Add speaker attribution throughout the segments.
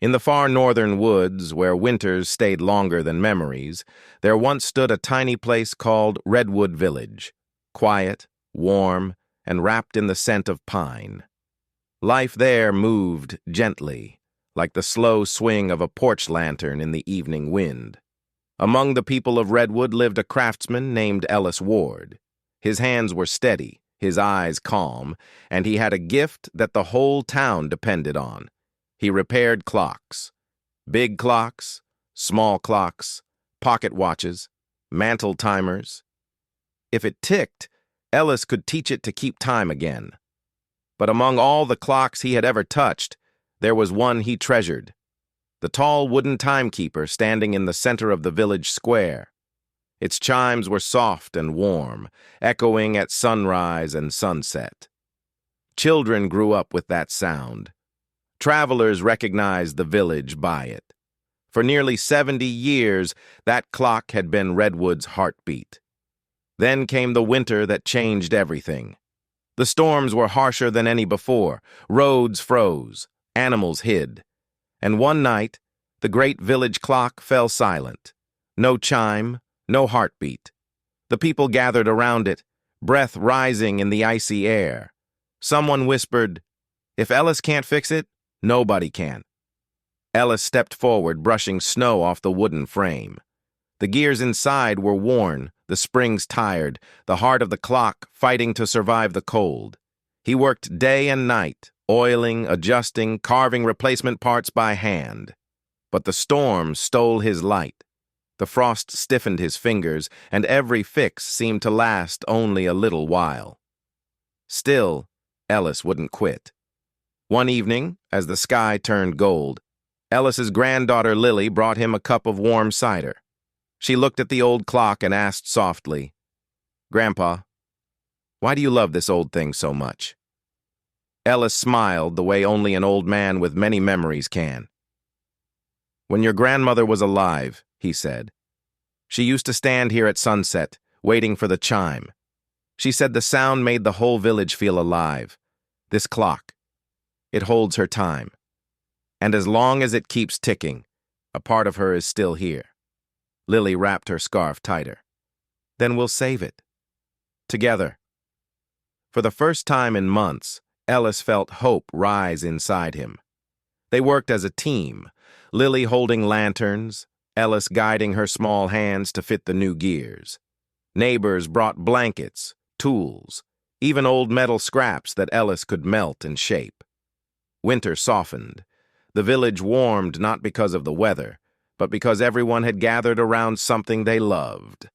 Speaker 1: In the far northern woods, where winters stayed longer than memories, there once stood a tiny place called Redwood Village, quiet, warm, and wrapped in the scent of pine. Life there moved gently, like the slow swing of a porch lantern in the evening wind. Among the people of Redwood lived a craftsman named Ellis Ward. His hands were steady, his eyes calm, and he had a gift that the whole town depended on. He repaired clocks. Big clocks, small clocks, pocket watches, mantle timers. If it ticked, Ellis could teach it to keep time again. But among all the clocks he had ever touched, there was one he treasured. The tall wooden timekeeper standing in the center of the village square. Its chimes were soft and warm, echoing at sunrise and sunset. Children grew up with that sound. Travelers recognized the village by it. For nearly 70 years, that clock had been Redwood's heartbeat. Then came the winter that changed everything. The storms were harsher than any before. Roads froze. Animals hid. And one night, the great village clock fell silent. No chime, no heartbeat. The people gathered around it, breath rising in the icy air. Someone whispered, "If Ellis can't fix it, nobody can." Ellis stepped forward, brushing snow off the wooden frame. The gears inside were worn, the springs tired, the heart of the clock fighting to survive the cold. He worked day and night, oiling, adjusting, carving replacement parts by hand. But the storm stole his light. The frost stiffened his fingers, and every fix seemed to last only a little while. Still, Ellis wouldn't quit. One evening, as the sky turned gold, Ellis's granddaughter Lily brought him a cup of warm cider. She looked at the old clock and asked softly, "Grandpa, why do you love this old thing so much?" Ellis smiled the way only an old man with many memories can. "When your grandmother was alive," he said, "she used to stand here at sunset, waiting for the chime. She said the sound made the whole village feel alive. This clock, it holds her time. And as long as it keeps ticking, a part of her is still here." Lily wrapped her scarf tighter. "Then we'll save it. Together." For the first time in months, Ellis felt hope rise inside him. They worked as a team, Lily holding lanterns, Ellis guiding her small hands to fit the new gears. Neighbors brought blankets, tools, even old metal scraps that Ellis could melt and shape. Winter softened. The village warmed not because of the weather, but because everyone had gathered around something they loved.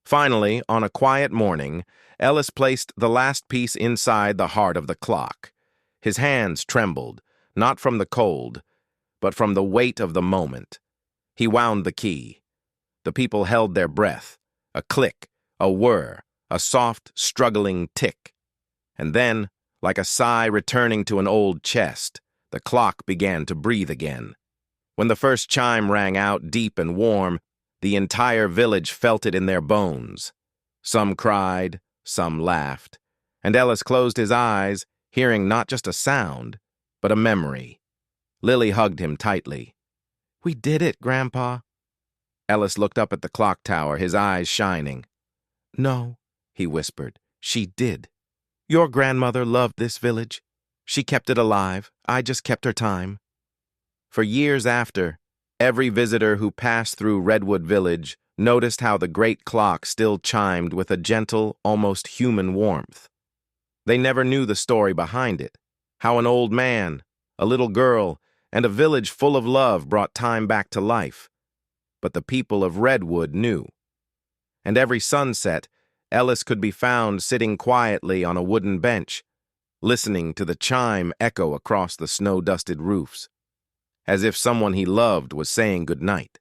Speaker 1: Finally, on a quiet morning, Ellis placed the last piece inside the heart of the clock. His hands trembled, not from the cold, but from the weight of the moment. He wound the key. The people held their breath. A click, a whir, a soft, struggling tick. And then, like a sigh returning to an old chest, the clock began to breathe again. When the first chime rang out deep and warm, the entire village felt it in their bones. Some cried, some laughed, and Ellis closed his eyes, hearing not just a sound, but a memory. Lily hugged him tightly. "We did it, Grandpa." Ellis looked up at the clock tower, his eyes shining. "No," he whispered, "she did. Your grandmother loved this village. She kept it alive. I just kept her time." For years after, every visitor who passed through Redwood Village noticed how the great clock still chimed with a gentle, almost human warmth. They never knew the story behind it, how an old man, a little girl, and a village full of love brought time back to life. But the people of Redwood knew. And every sunset, Ellis could be found sitting quietly on a wooden bench, listening to the chime echo across the snow-dusted roofs, as if someone he loved was saying goodnight.